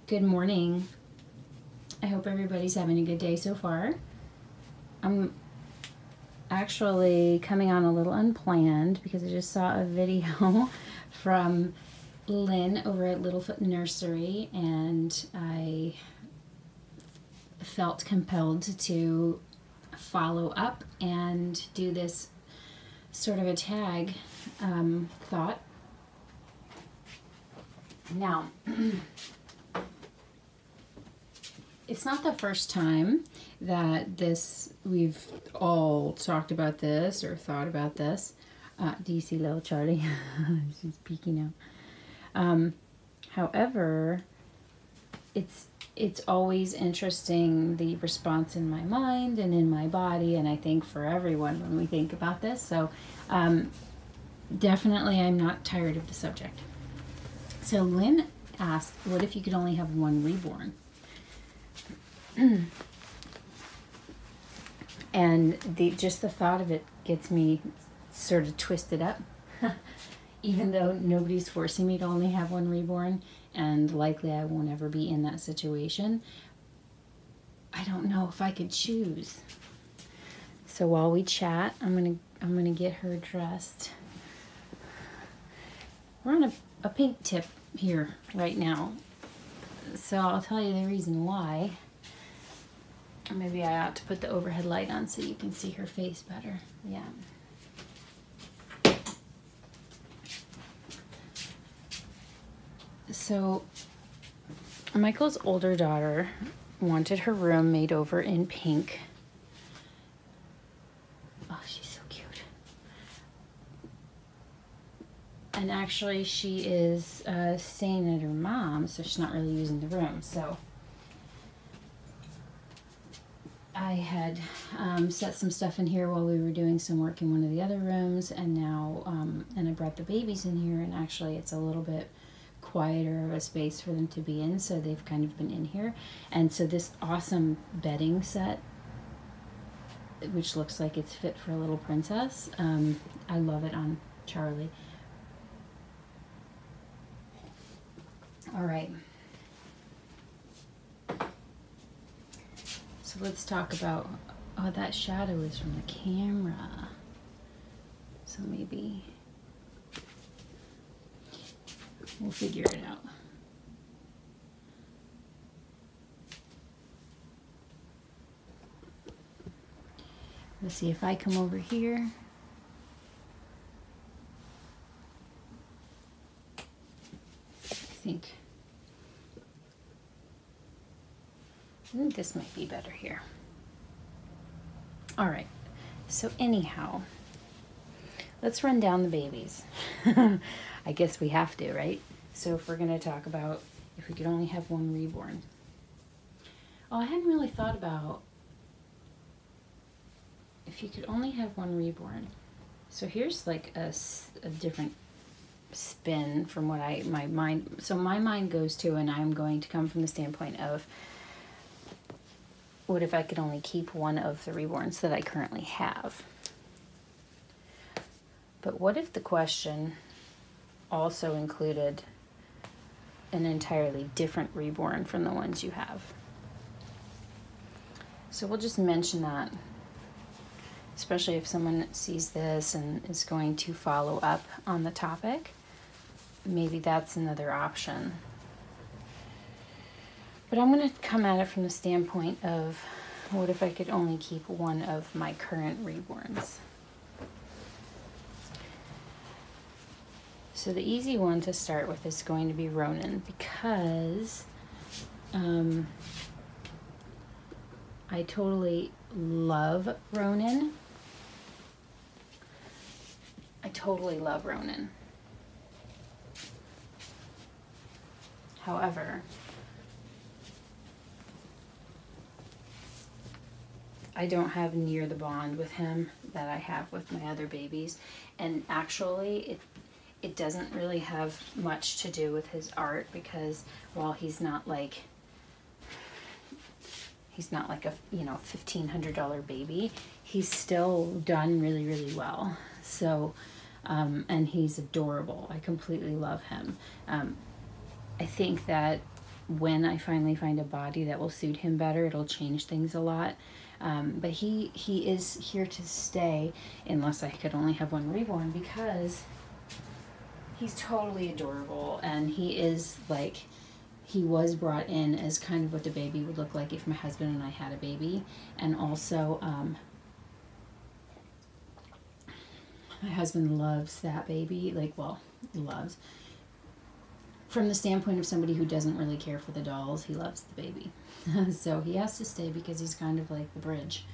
Good morning. I hope everybody's having a good day so far. I'm actually coming on a little unplanned because I just saw a video from Lynn over at Little Foot Nursery, and I felt compelled to follow up and do this sort of a tag thought. Now, it's not the first time that we've all talked about this or thought about this. Do you see little Charlie? She's peeking out. However, it's always interesting, the response in my mind and in my body, and I think for everyone when we think about this. So definitely I'm not tired of the subject. So Lynn asked, what if you could only have one reborn? And just the thought of it gets me sort of twisted up. Even though nobody's forcing me to only have one reborn, and likely I won't ever be in that situation, I don't know if I could choose. So while we chat, I'm gonna get her dressed. We're on a pink tip here right now, so I'll tell you the reason why. Maybe I ought to put the overhead light on so you can see her face better. Yeah. So Michael's older daughter wanted her room made over in pink. Oh, she's so cute. And actually she is staying at her mom's, so she's not really using the room. So I had set some stuff in here while we were doing some work in one of the other rooms, and now and I brought the babies in here, and actually it's a little bit quieter of a space for them to be in, so they've kind of been in here. And so this awesome bedding set, which looks like it's fit for a little princess, I love it on Charlie. All right. So let's talk about, oh, that shadow is from the camera. So maybe we'll figure it out. Let's see if I come over here. I think this might be better here. All right, so anyhow, let's run down the babies. I guess we have to, right? So if we're gonna talk about if we could only have one reborn. Oh, I hadn't really thought about if you could only have one reborn. So here's like a different spin from what my mind goes to, and I'm going to come from the standpoint of, what if I could only keep one of the reborns that I currently have? But what if the question also included an entirely different reborn from the ones you have? So we'll just mention that, especially if someone sees this and is going to follow up on the topic. Maybe that's another option. But I'm going to come at it from the standpoint of, what if I could only keep one of my current reborns? So the easy one to start with is going to be Ronan, because I totally love Ronan. I totally love Ronan. However, I don't have near the bond with him that I have with my other babies. And actually, it doesn't really have much to do with his art, because while he's not like a $1,500 baby, he's still done really, really well. So and he's adorable. I completely love him. I think that when I finally find a body that will suit him better, it'll change things a lot. But he is here to stay, unless I could only have one reborn, because he's totally adorable, and he is like, he was brought in as kind of what the baby would look like if my husband and I had a baby. And also, my husband loves that baby, like, well, loves. From the standpoint of somebody who doesn't really care for the dolls, he loves the baby. So he has to stay because he's kind of like the bridge.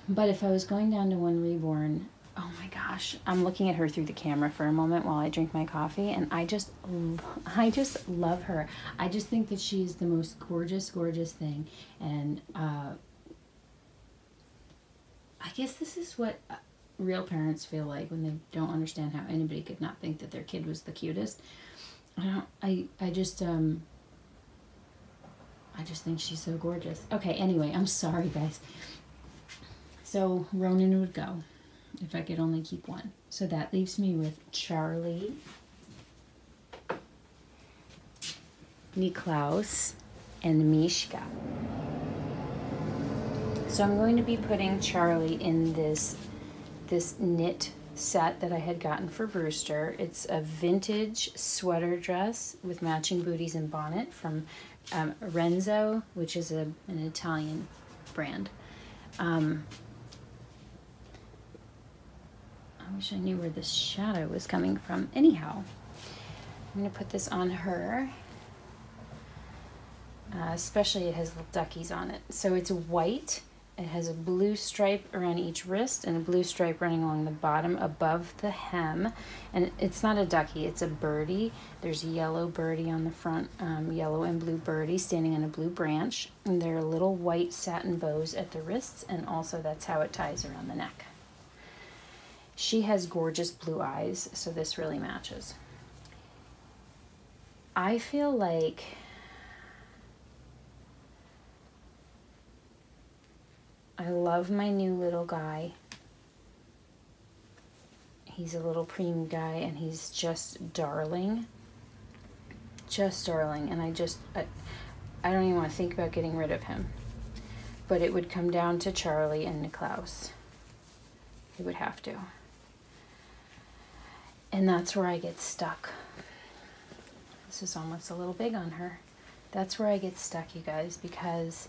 But if I was going down to one reborn, oh my gosh, I'm looking at her through the camera for a moment while I drink my coffee, and I just love her. I just think that she's the most gorgeous, gorgeous thing. And I guess this is what real parents feel like when they don't understand how anybody could not think that their kid was the cutest. I just think she's so gorgeous. Okay, anyway, I'm sorry, guys. So Ronan would go if I could only keep one. So that leaves me with Charlie, Niklaus, and Mishka. So I'm going to be putting Charlie in this knit set that I had gotten for Brewster. It's a vintage sweater dress with matching booties and bonnet from Renzo, which is an Italian brand. I wish I knew where this shadow was coming from. Anyhow, I'm going to put this on her. Especially it has little duckies on it. So it's white. It has a blue stripe around each wrist and a blue stripe running along the bottom above the hem. And it's not a ducky, it's a birdie. There's a yellow birdie on the front, yellow and blue birdie standing on a blue branch. And there are little white satin bows at the wrists, and also that's how it ties around the neck. She has gorgeous blue eyes, so this really matches. I feel like I love my new little guy. He's a little preem guy, and he's just darling. Just darling, and I don't even want to think about getting rid of him. But it would come down to Charlie and Niklaus. It would have to. And that's where I get stuck. This is almost a little big on her. That's where I get stuck, you guys, because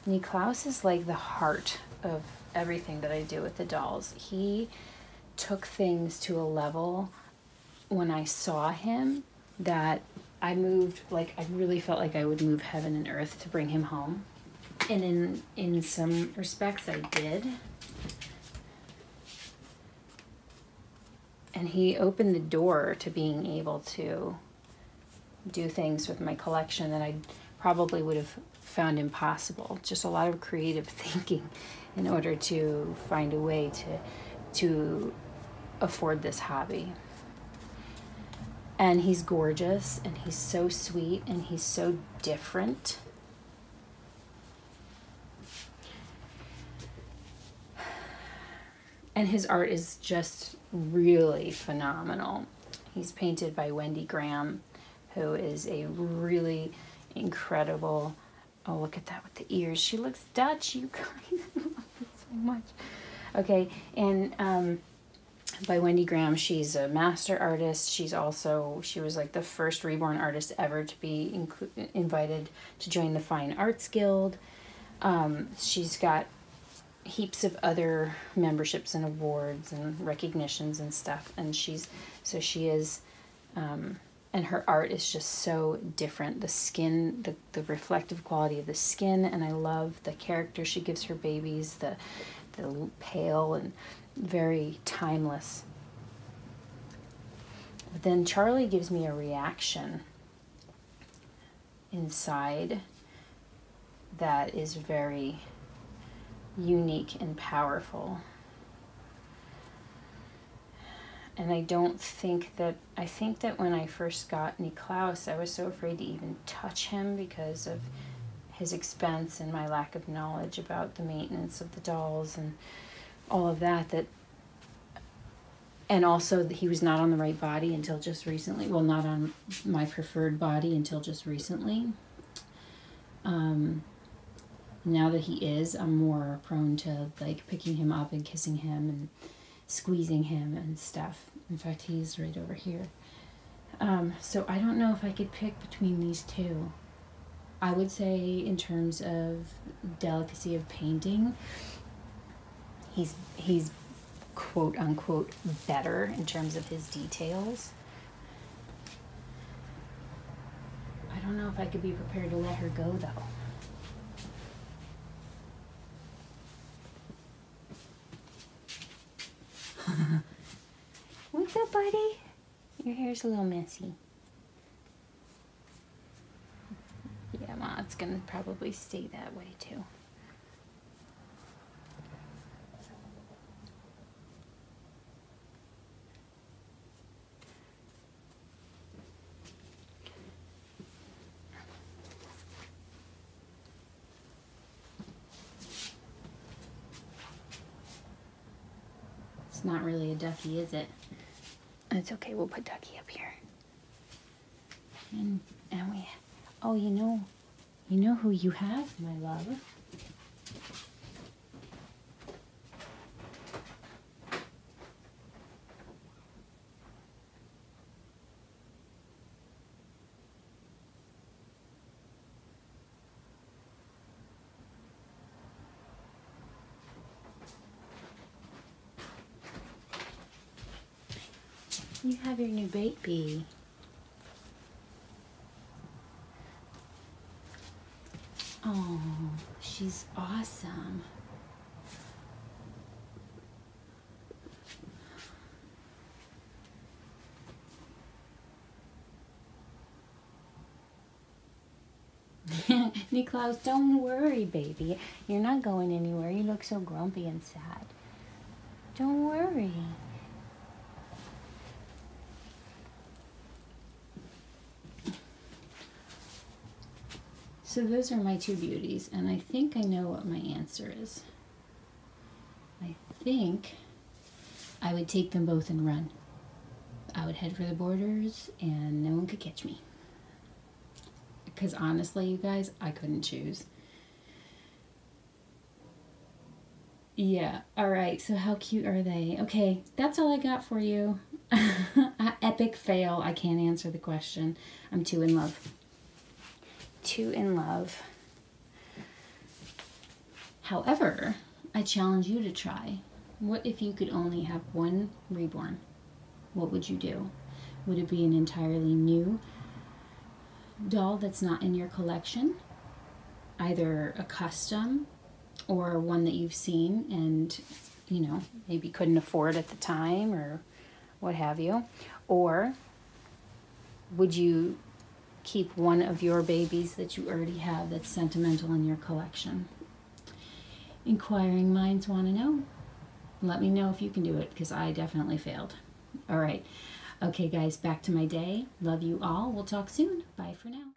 Niklaus is like the heart of everything that I do with the dolls. He took things to a level when I saw him that I moved, like, I really felt like I would move heaven and earth to bring him home. And in some respects I did. And he opened the door to being able to do things with my collection that I probably would have found impossible. Just a lot of creative thinking in order to find a way to afford this hobby. And he's gorgeous, and he's so sweet, and he's so different. And his art is just really phenomenal. He's painted by Wendy Graham, who is a really incredible, oh, look at that with the ears. She looks Dutch, you guys. I love it so much. Okay, and by Wendy Graham, she's a master artist. She was like the first reborn artist ever to be invited to join the Fine Arts Guild. She's got heaps of other memberships and awards and recognitions and stuff, and she is and her art is just so different. The skin, the reflective quality of the skin, and I love the character she gives her babies, the pale and very timeless. But then Charlie gives me a reaction inside that is very unique and powerful. And I think that when I first got Niklaus, I was so afraid to even touch him because of his expense and my lack of knowledge about the maintenance of the dolls and all of that, that And also he was not on the right body until just recently. Well, not on my preferred body until just recently. Now that he is, I'm more prone to like picking him up and kissing him and squeezing him and stuff. In fact, he's right over here. So I don't know if I could pick between these two. I would say in terms of delicacy of painting, he's quote unquote better in terms of his details. I don't know if I could be prepared to let her go though. What's up, buddy? Your hair's a little messy. Yeah, Ma, it's gonna probably stay that way too. It's not really a ducky, is it? It's okay, we'll put Ducky up here. And we, oh, you know who you have, my love? You have your new baby. Oh, she's awesome. Niklaus, don't worry, baby. You're not going anywhere. You look so grumpy and sad. Don't worry. So those are my two beauties, and I think I know what my answer is. I think I would take them both and run. I would head for the borders, and no one could catch me. Because honestly, you guys, I couldn't choose. Yeah, alright, so how cute are they? Okay, that's all I got for you. Epic fail. I can't answer the question. I'm too in love. Too in love. However, I challenge you to try. What if you could only have one reborn? What would you do? Would it be an entirely new doll that's not in your collection? Either a custom or one that you've seen and, you know, maybe couldn't afford at the time or what have you? Or would you keep one of your babies that you already have that's sentimental in your collection? Inquiring minds want to know. Let me know if you can do it, because I definitely failed. All right. Okay, guys, back to my day. Love you all. We'll talk soon. Bye for now.